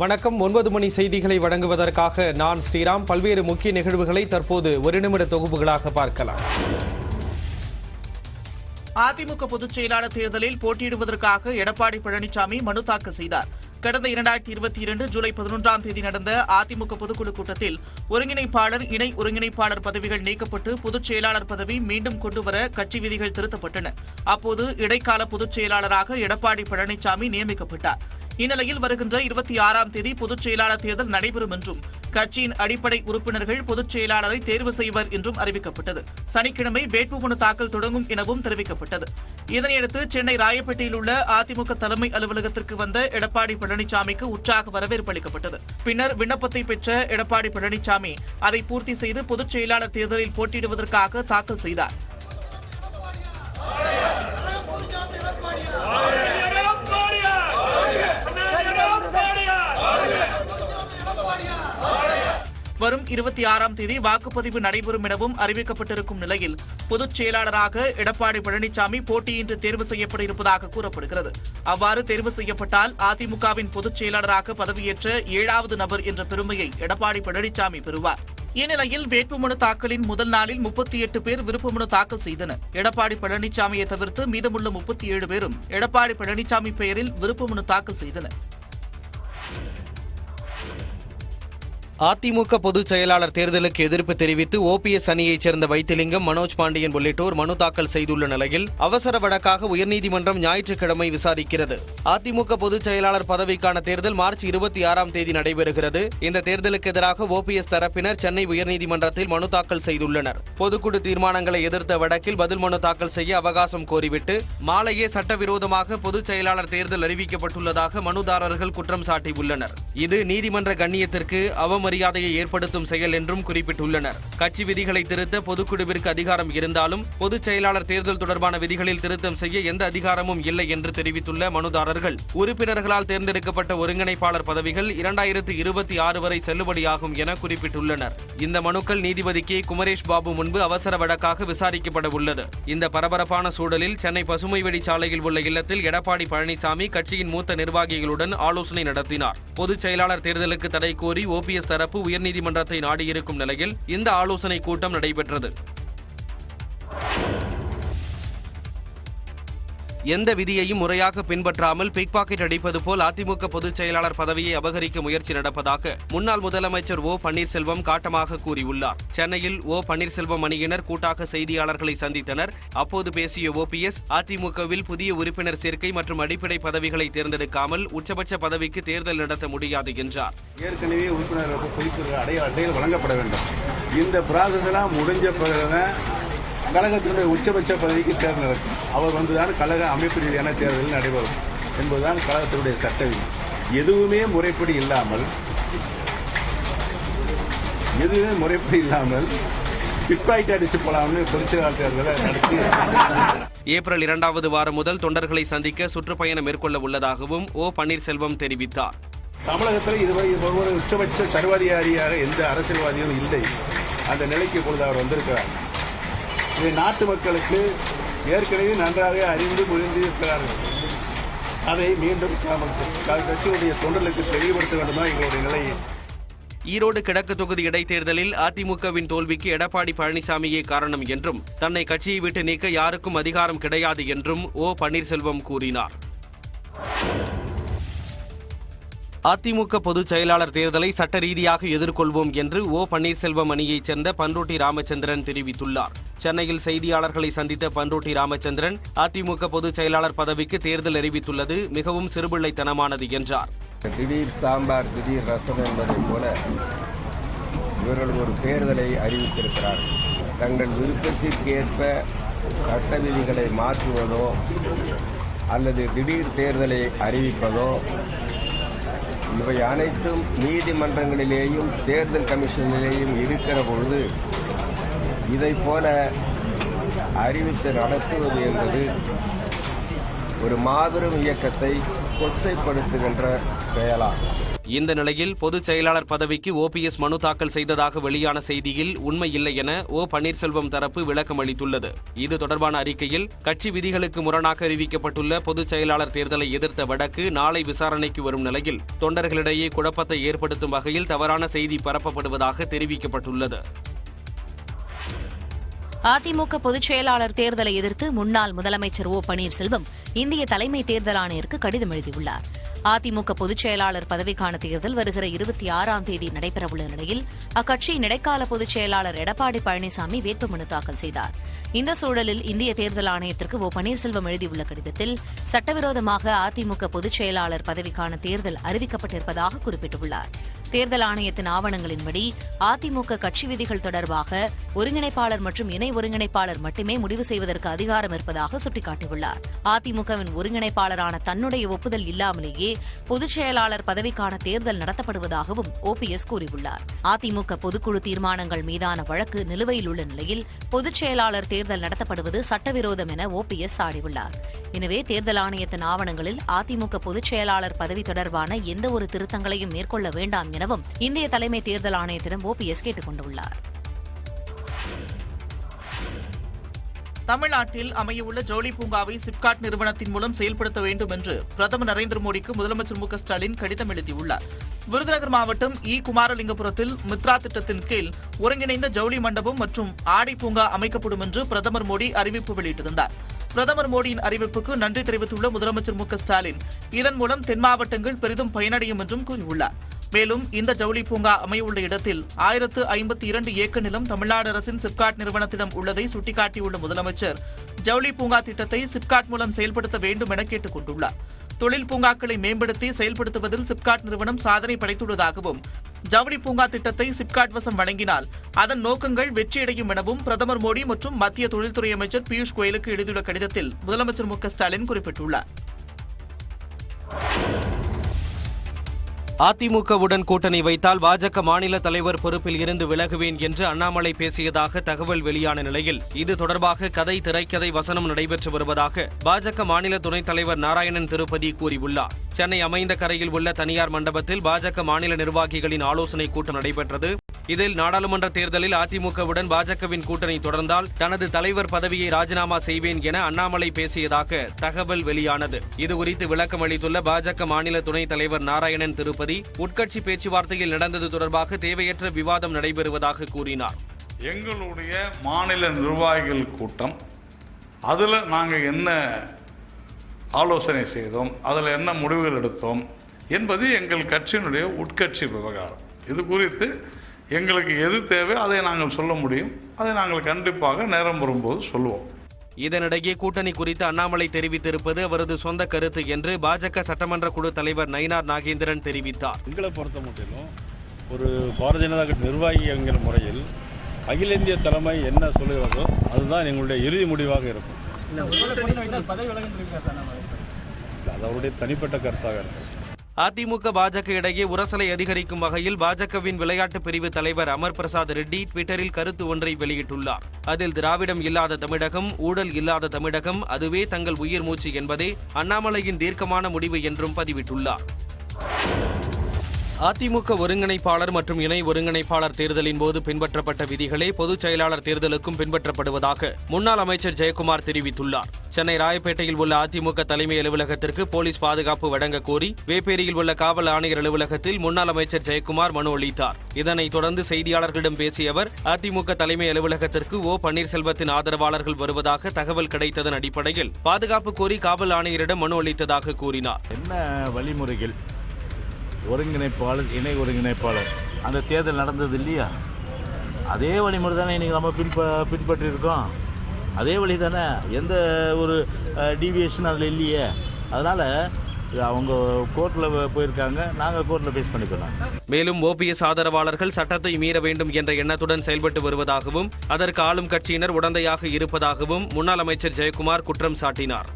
வணக்கம். 9 மணி செய்திகளை வழங்குவதற்காக நான் ஸ்ரீராம். பல்வேறு முக்கிய நிகழ்வுகளை தற்போது ஒரு நிமிட தொகுப்புகளாக பார்க்கலாம். அதிமுக பொதுச் செயலாளர் தேர்தலில் போட்டியிடுவதற்காக எடப்பாடி பழனிசாமி மனு தாக்கல் செய்தார். கடந்த 2022 ஜூலை 11ஆம் தேதி நடந்த அதிமுக பொதுக்குழு கூட்டத்தில் ஒருங்கிணைப்பாளர், இணை ஒருங்கிணைப்பாளர் பதவிகள் நீக்கப்பட்டு பொதுச் செயலாளர் பதவி மீண்டும் கொண்டுவர கட்சி விதிகள் திருத்தப்பட்டன. அப்போது இடைக்கால பொதுச் செயலாளராக எடப்பாடி பழனிசாமி நியமிக்கப்பட்டார். இந்நிலையில் வருகின்ற 26ஆம் தேதி பொதுச் செயலாளர் தேர்தல் நடைபெறும் என்றும் கட்சியின் அடிப்படை உறுப்பினர்கள் பொதுச் செயலாளரை தேர்வு செய்வர் என்றும் அறிவிக்கப்பட்டது. சனிக்கிழமை வேட்புமனு தாக்கல் தொடங்கும் எனவும் தெரிவிக்கப்பட்டது. இதனையடுத்து சென்னை ராயப்பேட்டையில் உள்ள அதிமுக தலைமை அலுவலகத்திற்கு வந்த எடப்பாடி பழனிசாமிக்கு உற்சாக வரவேற்பு அளிக்கப்பட்டது. பின்னர் விண்ணப்பத்தை பெற்ற எடப்பாடி பழனிசாமி அதை பூர்த்தி செய்து பொதுச் செயலாளர் தேர்தலில் போட்டியிடுவதற்காக தாக்கல் செய்தார். வரும் 26ஆம் தேதி வாக்குப்பதிவு நடைபெறும் எனவும் அறிவிக்கப்பட்டிருக்கும் நிலையில் பொதுச் செயலாளராக எடப்பாடி பழனிசாமி போட்டியின்றி தேர்வு செய்யப்பட இருப்பதாக கூறப்படுகிறது. அவ்வாறு தேர்வு செய்யப்பட்டால் அதிமுகவின் பொதுச் செயலாளராக பதவியேற்ற 7வது நபர் என்ற பெருமையை எடப்பாடி பழனிசாமி பெறுவார். இந்நிலையில் வேட்புமனு தாக்கலின் முதல் நாளில் 38 பேர் விருப்பமனு தாக்கல் செய்தனர். எடப்பாடி பழனிசாமியை தவிர்த்து மீதமுள்ள 37 பேரும் எடப்பாடி பழனிசாமி பெயரில் விருப்பமனு தாக்கல் செய்தனர். அதிமுக பொதுச் செயலாளர் தேர்தலுக்கு எதிர்ப்பு தெரிவித்து ஓபிஎஸ் அணியைச் சேர்ந்த வைத்திலிங்கம், மனோஜ் பாண்டியன் உள்ளிட்டோர் மனு தாக்கல் செய்துள்ள நிலையில் அவசர வழக்காக உயர்நீதிமன்றம் ஞாயிற்றுக்கிழமை விசாரிக்கிறது. அதிமுக பொதுச் செயலாளர் பதவிக்கான தேர்தல் மார்ச் 26ஆம் தேதி நடைபெறுகிறது. இந்த தேர்தலுக்கு எதிராக ஓபிஎஸ் தரப்பினர் சென்னை உயர்நீதிமன்றத்தில் மனு தாக்கல் செய்துள்ளனர். பொதுக்குழு தீர்மானங்களை எதிர்த்த வழக்கில் பதில் மனு தாக்கல் செய்ய அவகாசம் கோரிவிட்டு மாலையே சட்டவிரோதமாக பொதுச் செயலாளர் தேர்தல் அறிவிக்கப்பட்டுள்ளதாக மனுதாரர்கள் குற்றம் சாட்டியுள்ளனர். இது நீதிமன்ற கண்ணியத்திற்கு மரியாதையை ஏற்படுத்தும் செயல் என்றும் குறிப்பிட்டுள்ளனர். கட்சி விதிகளை திருத்த பொதுக்குழுவிற்கு அதிகாரம் இருந்தாலும் பொதுச் செயலாளர் தேர்தல் தொடர்பான விதிகளில் திருத்தம் செய்ய எந்த அதிகாரமும் இல்லை என்று தெரிவித்துள்ள மனுதாரர்கள், உறுப்பினர்களால் தேர்ந்தெடுக்கப்பட்ட ஒருங்கிணைப்பாளர் பதவிகள் 2026 வரை செல்லுபடியாகும் என குறிப்பிட்டுள்ளனர். இந்த மனுக்கள் நீதிபதி கே. குமரேஷ் பாபு முன்பு அவசர வழக்காக விசாரிக்கப்பட உள்ளது. இந்த பரபரப்பான சூழலில் சென்னை பசுமைவெளி சாலையில் உள்ள இல்லத்தில் எடப்பாடி பழனிசாமி கட்சியின் மூத்த நிர்வாகிகளுடன் ஆலோசனை நடத்தினார். பொதுச் செயலாளர் தேர்தலுக்கு தடை கோரி ஓபிஎஸ் தரப்பு உயர்நீதிமன்றத்தை நாடியிருக்கும் நிலையில் இந்த ஆலோசனை கூட்டம் நடைபெற்றது. எந்த விதியையும் முறையாக பின்பற்றாமல் பிக் பாக்கெட் அடிப்பது போல் அதிமுக பொதுச் செயலாளர் பதவியை அபகரிக்க முயற்சி நடப்பதாக முன்னாள் முதலமைச்சர் ஓ பன்னீர்செல்வம் காட்டமாக கூறியுள்ளார். சென்னையில் ஓ பன்னீர்செல்வம் அணியினர் கூட்டாக செய்தியாளர்களை சந்தித்தனர். அப்போது பேசிய ஓபிஎஸ், அதிமுகவில் புதிய உறுப்பினர் சேர்க்கை மற்றும் அடிப்படை பதவிகளை தேர்ந்தெடுக்காமல் உச்சபட்ச பதவிக்கு தேர்தல் நடத்த முடியாது என்றார். ஏற்கனவே உறுப்பினர்களுக்கு அடையாள வழங்கப்பட வேண்டும். இந்த ப்ராசஸ் எல்லாம் முடிஞ்ச பிறகுதான் கழகத்தினுடைய உச்சபட்ச பதவிக்கு தேர்தல் நடக்கும். அவர் வந்துதான் கழக அமைப்பு ரீதியான தேர்தல் நடைபெறும் என்பதுதான் கழகத்தினுடைய சட்ட விதி. எதுவுமே முறைப்படி இல்லாமல் பிட்பாக்கெட் அடிச்சு போலாம்னு பொதுச்செயலாளர் தேர்தலை நடத்தி ஏப்ரல் 2வது வாரம் முதல் தொண்டர்களை சந்திக்க சுற்றுப்பயணம் மேற்கொள்ள உள்ளதாகவும் ஓ பன்னீர்செல்வம் தெரிவித்தார். தமிழகத்தில் இதுவரை ஒரு உச்சபட்ச சர்வாதிகாரியாக எந்த அரசியல்வாதியும் இல்லை. அந்த நிலைக்கு இப்பொழுது அவர் வந்திருக்கிறார். இதை நாட்டு மக்களுக்கு ஏற்கனவே நன்றாக அறிந்து புரிந்து இருக்கிறார்கள். அதை மீண்டும் கட்சியுடைய தொண்டர்களுக்கு தெளிவுபடுத்த வேண்டுமா எங்களுடைய நிலையை. ஈரோடு கிழக்கு தொகுதி இடைத்தேர்தலில் அதிமுகவின் தோல்விக்கு எடப்பாடி பழனிசாமியே காரணம் என்றும் தன்னை கட்சியை விட்டு நீக்க யாருக்கும் அதிகாரம் கிடையாது என்றும் ஓ பன்னீர்செல்வம் கூறினார். அதிமுக பொதுச் செயலாளர் தேர்தலை சட்ட ரீதியாக எதிர்கொள்வோம் என்று ஓ பன்னீர்செல்வம் அணியைச் சேர்ந்த பண்ருட்டி ராமச்சந்திரன் தெரிவித்துள்ளார். சென்னையில் செய்தியாளர்களை சந்தித்த பண்ருட்டி ராமச்சந்திரன், அதிமுக பொதுச் செயலாளர் பதவிக்கு தேர்தல் அறிவித்துள்ளது மிகவும் சிறுபிள்ளைத்தனமானது என்றார். திடீர் சாம்பார் திடீர் ரசம் என்பதை போல இவர்கள் ஒரு தேர்தலை அறிவித்திருக்கிறார்கள். தங்கள் விருப்பத்திற்கேற்ப சட்ட விதிகளை மாற்றுவதோ அல்லது திடீர் தேர்தலை அறிவிப்பதோ இவை அனைத்தும் நீதிமன்றங்களிலேயும் தேர்தல் கமிஷனிலேயும் இருக்கிற பொழுது இதை போல அறிவித்து நடத்துவது என்பது ஒரு மாபெரும் இயக்கத்தை கொச்சைப்படுத்துகின்ற செயலாகும். இந்த நிலையில் பொதுச் செயலாளர் பதவிக்கு ஓபிஎஸ் மனு தாக்கல் செய்ததாக வெளியான செய்தியில் உண்மை இல்லை என ஓ பன்னீர்செல்வம் தரப்பு விளக்கம் அளித்துள்ளது. இது தொடர்பான அறிக்கையில் கட்சி விதிகளுக்கு முரணாக அறிவிக்கப்பட்டுள்ள பொதுச் செயலாளர் தேர்தலை எதிர்த்த வழக்கு நாளை விசாரணைக்கு வரும் நிலையில் தொண்டர்களிடையே குழப்பத்தை ஏற்படுத்தும் வகையில் தவறான செய்தி பரப்பப்படுவதாக தெரிவிக்கப்பட்டுள்ளது. அதிமுக பொதுச் செயலாளர் தேர்தலை எதிர்த்து முன்னாள் முதலமைச்சர் ஓ பன்னீர்செல்வம் இந்திய தலைமை தேர்தல் ஆணையருக்கு கடிதம் எழுதியுள்ளார். அதிமுக பொதுச் செயலாளர் பதவிக்கான தேர்தல் வருகிற 26ஆம் தேதி நடைபெறவுள்ள நிலையில் அக்கட்சியின் இடைக்கால பொதுச் செயலாளர் எடப்பாடி பழனிசாமி வேட்புமனு தாக்கல் செய்தார். இந்த சூழலில் இந்திய தேர்தல் ஆணையத்திற்கு ஓ பன்னீர்செல்வம் எழுதியுள்ள கடிதத்தில் சட்டவிரோதமாக அதிமுக பொதுச் செயலாளர் பதவிக்கான தேர்தல் அறிவிக்கப்பட்டிருப்பதாக குறிப்பிட்டுள்ளார். தேர்தல் ஆணையத்தின் ஆவணங்களின்படி அதிமுக கட்சி விதிகள் தொடர்பாக ஒருங்கிணைப்பாளர் மற்றும் இணை ஒருங்கிணைப்பாளர் மட்டுமே முடிவு செய்வதற்கு அதிகாரம் இருப்பதாக சுட்டிக்காட்டியுள்ளார். அதிமுகவின் ஒருங்கிணைப்பாளரான தன்னுடைய ஒப்புதல் இல்லாமலேயே பொதுச் செயலாளர் பதவிக்கான தேர்தல் நடத்தப்படுவதாகவும் ஓபிஎஸ் கூறியுள்ளார். அதிமுக பொதுக்குழு தீர்மானங்கள் மீதான வழக்கு நிலுவையில் உள்ள நிலையில் பொதுச் செயலாளர் தேர்தல் நடத்தப்படுவது சட்டவிரோதம் என ஓபிஎஸ் சாடியுள்ளார். எனவே தேர்தல் ஆணையத்தின் ஆவணங்களில் அதிமுக பொதுச் செயலாளர் பதவி தொடர்பான எந்தவொரு திருத்தங்களையும் மேற்கொள்ள வேண்டாம் எனவும் இந்திய தலைமை தேர்தல் ஆணையத்திடம் ஓபிஎஸ் கேட்டுக் கொண்டுள்ளார். தமிழ்நாட்டில் அமையவுள்ள ஜவுளி பூங்காவை சிப்காட் நிறுவனத்தின் மூலம் செயல்படுத்த வேண்டும் என்று பிரதமர் நரேந்திர மோடிக்கு முதலமைச்சர் மு க ஸ்டாலின் கடிதம் எழுதியுள்ளார். விருதுநகர் மாவட்டம் குமாரலிங்கபுரத்தில் மித்ரா திட்டத்தின் கீழ் ஒருங்கிணைந்த ஜவுளி மண்டபம் மற்றும் ஆடை பூங்கா அமைக்கப்படும் என்று பிரதமர் மோடி அறிவிப்பு வெளியிட்டிருந்தார். பிரதமர் மோடியின் அறிவிப்புக்கு நன்றி தெரிவித்துள்ள முதலமைச்சர் மு க ஸ்டாலின் இதன் மூலம் தென் மாவட்டங்கள் பெரிதும் பயனடையும் என்றும் கூறியுள்ளார். மேலும் இந்த ஜவுளி பூங்கா அமையவுள்ள இடத்தில் 1052 ஏக்கர் நிலம் தமிழ்நாடு அரசின் சிப்காட் நிறுவனத்திடம் உள்ளதை சுட்டிக்காட்டியுள்ள முதலமைச்சர் ஜவுளி பூங்கா திட்டத்தை சிப்காட் மூலம் செயல்படுத்த வேண்டும் என கேட்டுக் கொண்டுள்ளார். தொழில் பூங்காக்களை மேம்படுத்தி செயல்படுத்துவதில் சிப்காட் நிறுவனம் சாதனை படைத்துள்ளதாகவும் ஜவுளி பூங்கா திட்டத்தை சிப்காட் வசம் வழங்கினால் அதன் நோக்கங்கள் வெற்றியடையும் எனவும் பிரதமர் மோடி மற்றும் மத்திய தொழில்துறை அமைச்சர் பியூஷ் கோயலுக்கு எழுதியுள்ள கடிதத்தில் முதலமைச்சர் மு க ஸ்டாலின் குறிப்பிட்டுள்ளார். அதிமுகவுடன் கூட்டணி வைத்தால் பாஜக மாநில தலைவர் பொறுப்பில் இருந்து விலகுவேன் என்று அண்ணாமலை பேசியதாக தகவல் வெளியான நிலையில் இது தொடர்பாக கதை திரைக்கதை வசனம் நடைபெற்று வருவதாக பாஜக மாநில துணைத் தலைவர் நாராயணன் திருப்பதி கூறியுள்ளார். சென்னை அமைந்த கரையில் உள்ள தனியார் மண்டபத்தில் பாஜக மாநில நிர்வாகிகளின் ஆலோசனை கூட்டம் நடைபெற்றது. இதில் நாடாளுமன்ற தேர்தலில் அதிமுகவுடன் பாஜகவின் கூட்டணி தொடர்ந்தால் தனது தலைவர் பதவியை ராஜினாமா செய்வேன் என அண்ணாமலை பேசியதாக தகவல் வெளியானது. இதுகுறித்து விளக்கம் அளித்துள்ள பாஜக மாநில துணைத் தலைவர் நாராயணன் திருப்பதி உட்கட்சி பேச்சுவார்த்தையில் நடந்தது தொடர்பாக தேவையற்ற விவாதம் நடைபெறுவதாக கூறினார். எங்களுடைய மாநில நிர்வாகிகள் கூட்டம், அதில் நாங்கள் என்ன ஆலோசனை செய்தோம், அதில் என்ன முடிவுகள் எடுத்தோம் என்பது எங்கள் கட்சியினுடைய உட்கட்சி விவகாரம். இது குறித்து எங்களுக்கு எது தேவை அதை நாங்கள் சொல்ல முடியும். அதை நாங்கள் கண்டிப்பாக நேரம் வரும்போது சொல்லுவோம். இதனிடையே கூட்டணி குறித்து அண்ணாமலை தெரிவித்திருப்பது அவரது சொந்த கருத்து என்று பாஜக சட்டமன்ற குழு தலைவர் நயினார் நாகேந்திரன் தெரிவித்தார். எங்களை பொறுத்த மட்டிலும் ஒரு பாரதிய ஜனதா கட்சி நிர்வாகி என்கிற முறையில் அகில இந்திய தலைமை என்ன சொல்லுகிறதோ அதுதான் எங்களுடைய இறுதி முடிவாக இருக்கும். அது அவருடைய தனிப்பட்ட கருத்தாக இருக்கும். அதிமுக பாஜக இடையே உரசலை அதிகரிக்கும் வகையில் பாஜகவின் விளையாட்டு பிரிவு தலைவர் அமர் பிரசாத் ரெட்டி ட்விட்டரில் கருத்து ஒன்றை வெளியிட்டுள்ளார். அதில் திராவிடம் இல்லாத தமிழகம், ஊழல் இல்லாத தமிழகம், அதுவே தங்கள் உயிர் மூச்சு என்பதே அண்ணாமலையின் தீர்க்கமான முடிவு என்றும் பதிவிட்டுள்ளார். அதிமுக ஒருங்கிணைப்பாளர் மற்றும் இணை ஒருங்கிணைப்பாளர் தேர்தலின் போது பின்பற்றப்பட்ட விதிகளே பொதுச் செயலாளர் தேர்தலுக்கும் பின்பற்றப்படுவதாக முன்னாள் அமைச்சர் ஜெயக்குமார் தெரிவித்துள்ளார். சென்னை ராயப்பேட்டையில் உள்ள அதிமுக தலைமை அலுவலகத்திற்கு போலீஸ் பாதுகாப்பு வழங்க கோரி வேப்பேரியில் உள்ள காவல் ஆணையர் அலுவலகத்தில் முன்னாள் அமைச்சர் ஜெயக்குமார் மனு அளித்தார். இதனைத் தொடர்ந்து செய்தியாளர்களிடம் பேசிய அவர் அதிமுக தலைமை அலுவலகத்திற்கு ஓ பன்னீர்செல்வத்தின் ஆதரவாளர்கள் வருவதாக தகவல் கிடைத்ததன் அடிப்படையில் பாதுகாப்பு கோரி காவல் ஆணையரிடம் மனு அளித்ததாக கூறினார். என்ன வழிமுறைகள், ஒருங்கிணைப்பாளர் இணை ஒருங்கிணைப்பாளர் அந்த தேர்தல் நடந்தது இல்லையா, அதே வழிமுறை தானே இன்றைக்கி நம்ம பின்பற்றியிருக்கோம். அதே வழி தானே, எந்த ஒரு டீவியேஷன் அதில் இல்லையே. அதனால் அவங்க கோர்ட்டில் போயிருக்காங்க, நாங்கள் கோர்ட்டில் ஃபேஸ் பண்ணிக்கலாம். மேலும் ஓபிஎஸ் ஆதரவாளர்கள் சட்டத்தை மீற வேண்டும் என்ற எண்ணத்துடன் செயல்பட்டு வருவதாகவும் அதற்கு ஆளும் கட்சியினர் உடந்தையாக இருப்பதாகவும் முன்னாள் அமைச்சர் ஜெயக்குமார் குற்றம் சாட்டினார்.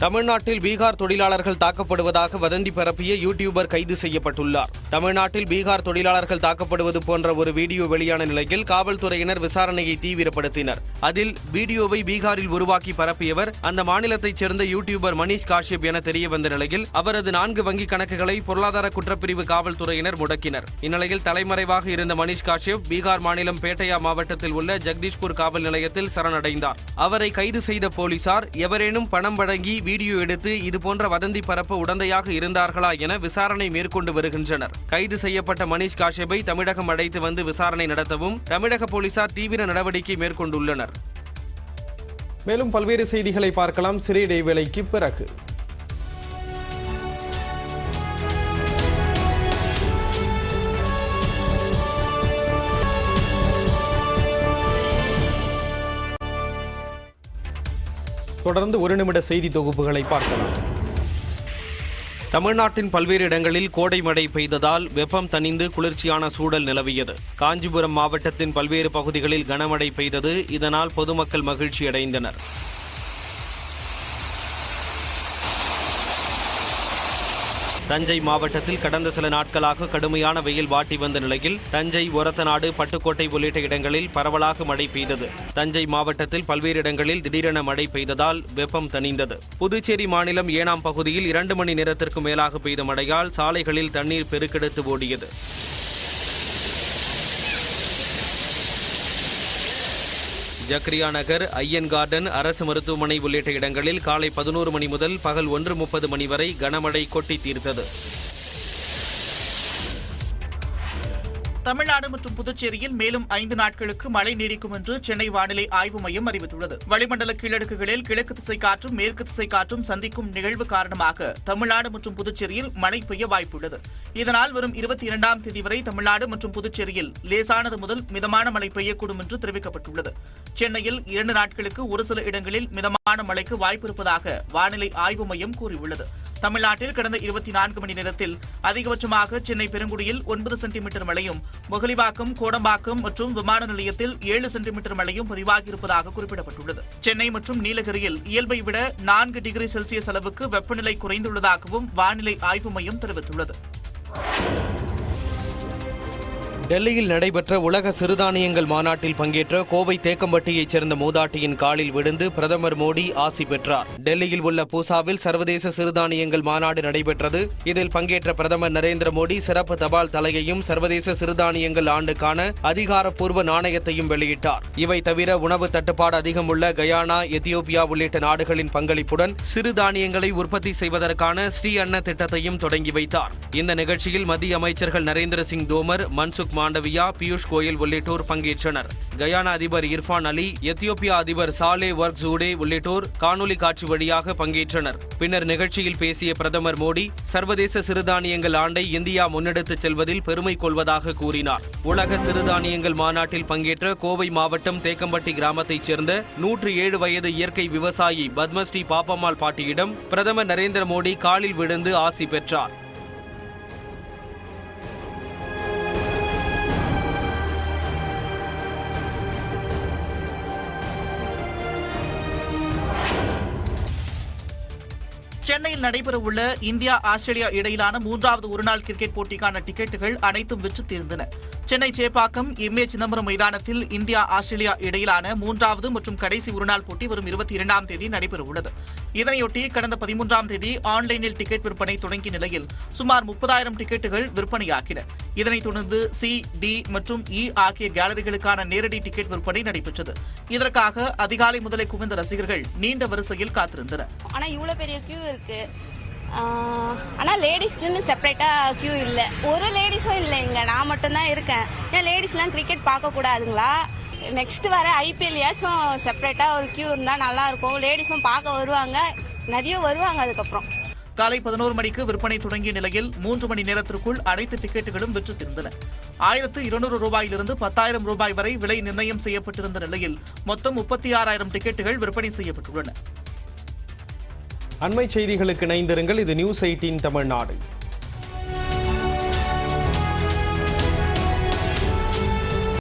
தமிழ்நாட்டில் பீகார் தொழிலாளர்கள் தாக்கப்படுவதாக வதந்தி பரப்பிய யூடியூபர் கைது செய்யப்பட்டுள்ளார். தமிழ்நாட்டில் பீகார் தொழிலாளர்கள் தாக்கப்படுவது போன்ற ஒரு வீடியோ வெளியான நிலையில் காவல்துறையினர் விசாரணையை தீவிரப்படுத்தினர். அதில் வீடியோவை பீகாரில் உருவாக்கி பரப்பியவர் அந்த மாநிலத்தைச் சேர்ந்த யூடியூபர் மணிஷ் காஷ்யப் என தெரிய வந்த நிலையில் அவரது 4 வங்கிக் கணக்குகளை பொருளாதார குற்றப்பிரிவு காவல்துறையினர் முடக்கினர். இந்நிலையில் தலைமறைவாக இருந்த மணிஷ் காஷ்யப் பீகார் மாநிலம் பேட்டையா மாவட்டத்தில் உள்ள ஜெகதீஷ்பூர் காவல் நிலையத்தில் சரணடைந்தார். அவரை கைது செய்த போலீசார் எவரேனும் பணம் வழங்கி வீடியோ எடுத்து இதுபோன்ற வதந்தி பரப்ப உடந்தையாக இருந்தார்களா என விசாரணை மேற்கொண்டு வருகின்றனர். கைது செய்யப்பட்ட மணிஷ் காஷ்யப்பை தமிழகம் அழைத்து வந்து விசாரணை நடத்தவும் தமிழக போலீசார் தீவிர நடவடிக்கை மேற்கொண்டுள்ளனர். மேலும் பல்வேறு செய்திகளை பார்க்கலாம் சிறிய இடைவேளைக்கு பிறகு. தொடர்ந்து 1 நிமிட செய்தி தொகுப்புகளை பார்க்கலாம். தமிழ்நாட்டின் பல்வேறு இடங்களில் கோடை மழை பெய்ததால் வெப்பம் தணிந்து குளிர்ச்சியான சூழல் நிலவியது. காஞ்சிபுரம் மாவட்டத்தின் பல்வேறு பகுதிகளில் கனமழை பெய்தது. இதனால் பொதுமக்கள் மகிழ்ச்சியடைந்தனர். தஞ்சை மாவட்டத்தில் கடந்த சில நாட்களாக கடுமையான வெயில் வாட்டி வந்த நிலையில் தஞ்சை, ஒரத்தநாடு, பட்டுக்கோட்டை உள்ளிட்ட இடங்களில் பரவலாக மழை பெய்தது. தஞ்சை மாவட்டத்தில் பல்வேறு இடங்களில் திடீரென மழை பெய்ததால் வெப்பம் தணிந்தது. புதுச்சேரி மாநிலம் ஏனாம் பகுதியில் 2 மணி நேரத்திற்கு மேலாக பெய்த மழையால் சாலைகளில் தண்ணீர் பெருக்கெடுத்து ஓடியது. ஜக்ரியா நகர், ஐயன் கார்டன், அரசு மருத்துவமனை உள்ளிட்ட இடங்களில் காலை 11 மணி முதல் பகல் 1:30 மணி வரை கனமழை கொட்டி தீர்த்தது. தமிழ்நாடு மற்றும் புதுச்சேரியில் மேலும் 5 நாட்களுக்கு மழை நீடிக்கும் என்று சென்னை வானிலை ஆய்வு மையம் அறிவித்துள்ளது. வளிமண்டல கீழடுக்குகளில் கிழக்கு திசை காற்றும் மேற்கு திசை காற்றும் சந்திக்கும் நிகழ்வு காரணமாக தமிழ்நாடு மற்றும் புதுச்சேரியில் மழை பெய்ய வாய்ப்புள்ளது. இதனால் வரும் 22ஆம் தேதி வரை தமிழ்நாடு மற்றும் புதுச்சேரியில் லேசானது முதல் மிதமான மழை பெய்யக்கூடும் என்று தெரிவிக்கப்பட்டுள்ளது. சென்னையில் 2 நாட்களுக்கு ஒரு சில இடங்களில் மிதமான மழைக்கு வாய்ப்பிருப்பதாக வானிலை ஆய்வு மையம் கூறியுள்ளது. தமிழ்நாட்டில் கடந்த 24 மணி நேரத்தில் அதிகபட்சமாக சென்னை பெருங்குடியில் 9 சென்டிமீட்டர் மழையும், முகலிவாக்கம், கோடம்பாக்கம் மற்றும் விமான நிலையத்தில் 7 சென்டிமீட்டர் மழையும் பதிவாகியிருப்பதாக குறிப்பிடப்பட்டுள்ளது. சென்னை மற்றும் நீலகிரியில் இயல்பை விட 4 டிகிரி செல்சியஸ் அளவுக்கு வெப்பநிலை குறைந்துள்ளதாகவும் வானிலை ஆய்வு மையம் தெரிவித்துள்ளது. டெல்லியில் நடைபெற்ற உலக சிறுதானியங்கள் மாநாட்டில் பங்கேற்ற கோவை தேக்கம்பட்டியைச் சேர்ந்த மூதாட்டியின் காலில் விழுந்து பிரதமர் மோடி ஆசி பெற்றார். டெல்லியில் உள்ள பூசாவில் சர்வதேச சிறுதானியங்கள் மாநாடு நடைபெற்றது. இதில் பங்கேற்ற பிரதமர் நரேந்திர மோடி சிறப்பு தபால் தலையையும் சர்வதேச சிறுதானியங்கள் ஆண்டுக்கான அதிகாரப்பூர்வ நாணயத்தையும் வெளியிட்டார். இவை தவிர உணவு தட்டுப்பாடு அதிகம் உள்ள கயானா, எத்தியோப்பியா உள்ளிட்ட நாடுகளின் பங்களிப்புடன் சிறுதானியங்களை உற்பத்தி செய்வதற்கான ஸ்ரீ அன்ன திட்டத்தையும் தொடங்கி வைத்தார். இந்த நிகழ்ச்சியில் மத்திய அமைச்சர்கள் நரேந்திர சிங் தோமர், மன்சுக் மாண்டவியா, பியூஷ் கோயல் உள்ளிட்டோர் பங்கேற்றனர். கயானா அதிபர் இர்ஃபான் அலி, எத்தியோப்பியா அதிபர் சாலே ஒர்க் ஜூடே உள்ளிட்டோர் காணொலி காட்சி வழியாக பங்கேற்றனர். பின்னர் நிகழ்ச்சியில் பேசிய பிரதமர் மோடி சர்வதேச சிறுதானியங்கள் ஆண்டை இந்தியா முன்னெடுத்துச் செல்வதில் பெருமை கொள்வதாக கூறினார். உலக சிறுதானியங்கள் மாநாட்டில் பங்கேற்ற கோவை மாவட்டம் தேக்கம்பட்டி கிராமத்தைச் சேர்ந்த 107 வயது இயற்கை விவசாயி பத்மஸ்ரீ பாப்பம்மாள் பாட்டியிடம் பிரதமர் நரேந்திர மோடி காலில் விழுந்து ஆசி பெற்றார். சென்னையில் நடைபெறவுள்ள இந்தியா, ஆஸ்திரேலியா இடையிலான 3வது ஒருநாள் கிரிக்கெட் போட்டிக்கான டிக்கெட்டுகள் அனைத்தும் விற்று தீர்ந்தன. சென்னை சேப்பாக்கம் எம்.ஏ. சிதம்பரம் மைதானத்தில் இந்தியா, ஆஸ்திரேலியா இடையிலான 3வது மற்றும் கடைசி ஒருநாள் போட்டி வரும் 22ஆம் தேதி நடைபெறவுள்ளது. இதனையொட்டி கடந்த 13ஆம் தேதி ஆன்லைனில் டிக்கெட் விற்பனை தொடங்கிய நிலையில் சுமார் 30,000 டிக்கெட்டுகள் விற்பனையாகின. இதனைத் தொடர்ந்து சி, டி மற்றும் இ ஆகிய கேலரிகளுக்கான நேரடி டிக்கெட் விற்பனை நடைபெற்றது. இதற்காக அதிகாலை முதலே குவிந்த ரசிகர்கள் நீண்ட வரிசையில் காத்திருந்தனர். ஆனா இவ்வளவு பெரிய கியூ இருக்கு. ஆனா லேடிஸ்க்குன்னு செப்பரேட்டா கியூ இல்ல. ஒரு லேடிஸும் இல்ல, இங்க நான் மட்டும் தான் இருக்கேன். ஏன் லேடிஸ்லாம் கிரிக்கெட் பார்க்க கூடாதுங்களா? நெக்ஸ்ட் வர ஐபிஎல்யாச்சும் செப்பரேட்டா ஒரு கியூ இருந்தா நல்லா இருக்கும். லேடிஸும் பார்க்க வருவாங்க, நிறைய வருவாங்க. அதுக்கப்புறம் காலை 11 மணிக்கு விற்பனை தொடங்கிய நிலையில் 3 மணி நேரத்திற்குள் அனைத்து டிக்கெட்டுகளும் விற்று தீர்ந்தன. 1200 ரூபாயிலிருந்து 10,000 ரூபாய் வரை விலை நிர்ணயம் செய்யப்பட்டிருந்த நிலையில் மொத்தம் 36,000 டிக்கெட்டுகள் விற்பனை செய்யப்பட்டுள்ளன. அண்மை செய்திகளுக்கு இணைந்திருங்கள். இது நியூஸ் 18 தமிழ்நாடு.